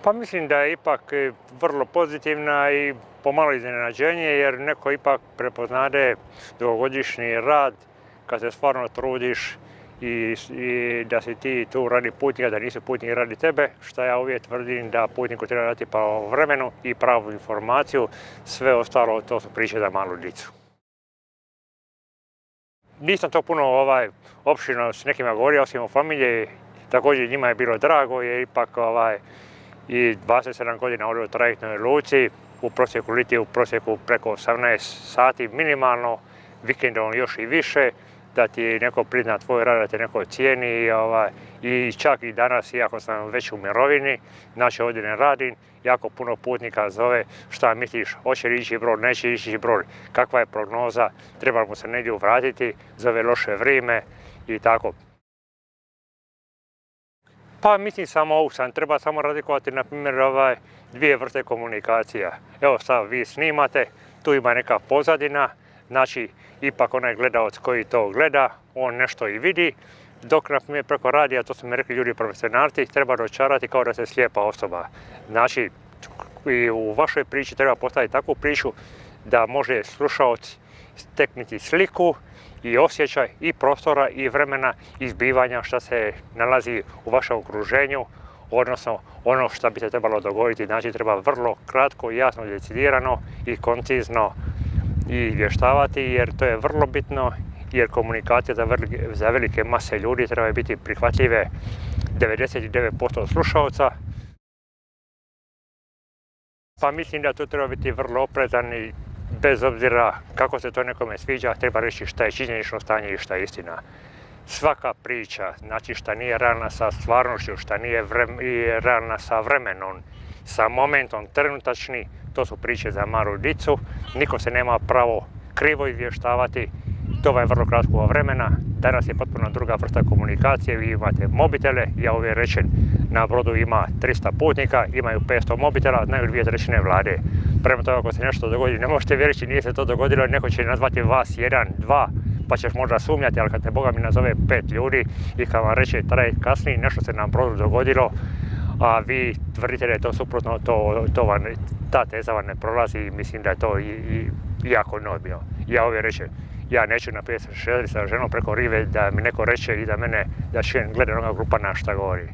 Pa mislim da je ipak vrlo pozitivna i pomalo iznenađenje jer neko ipak prepoznade dugogodišnji rad kad se stvarno trudiš i da si ti tu radi putnika, da nisu putnici radi tebe, što ja uvijek tvrdim da putniku treba dati pravo vremenu i pravu informaciju, sve ostalo to su priče za malu djecu. Nisam to puno opširno s nekima govorio, osim o familiji, također njima je bilo drago jer ipak i 27 godina ovdje u trajektnoj luci, u prosjeku liti u prosjeku preko 18 sati minimalno, vikendom još i više, da ti neko prizna tvoj rad, da te neko cijeni i čak i danas, iako sam već u mirovini, znači ovdje ne radim, jako puno putnika zove šta misliš, hoće li ići brod, neće ići brod, kakva je prognoza, treba mu se negdje vratiti, zove loše vrijeme i tako. Pa mislim samo treba samo razlikovati na primjer dvije vrste komunikacija. Evo sad vi snimate, tu ima neka pozadina, znači ipak onaj gledalac koji to gleda, on nešto i vidi, dok na primjer preko radija, to su mi rekli ljudi profesionalci, treba dočarati kao da se slijepa osoba. Znači i u vašoj priči treba postaviti takvu priču da može slušalac steknuti sliku i osjećaj i prostora i vremena i zbivanja što se nalazi u vašem okruženju, odnosno ono što bi se trebalo dogoditi. Znači treba vrlo kratko, jasno, decidirano i koncizno i izvještavati jer to je vrlo bitno jer komunikacija za velike mase ljudi treba biti prihvatljive 99% slušalca. Pa mislim da tu treba biti vrlo oprezan i bez obzira kako se to nekome sviđa, treba reći šta je činjenično stanje i šta je istina. Svaka priča, znači šta nije realna sa stvarnošću, šta nije realna sa vremenom, sa momentom trenutačni, to su priče za malu djecu. Niko se nema pravo krivo izvještavati, to je vrlo kratko vremena. Danas je potpuno druga vrsta komunikacije, vi imate mobitele, ja uvijek rečem na brodu ima 300 putnika, imaju 500 mobitela, znaju 2/3 vlade. Prema tome ako se nešto dogodi, ne možete vjeriti, nije se to dogodilo, neko će nazvati vas 1, 2, pa ćeš možda sumnjati, ali kad te Boga mi nazove 5 ljudi i kad vam reče trajekt kasnije, nešto se na brodu dogodilo, a vi tvrdite da je to suprotno, ta teza vam ne prolazi i mislim da je to jako nobio. Ja uvijek rečem, ja neću na 50 sa ženom preko rive da mi neko reče i da mene da čujem gleda onoga grupa na šta govori.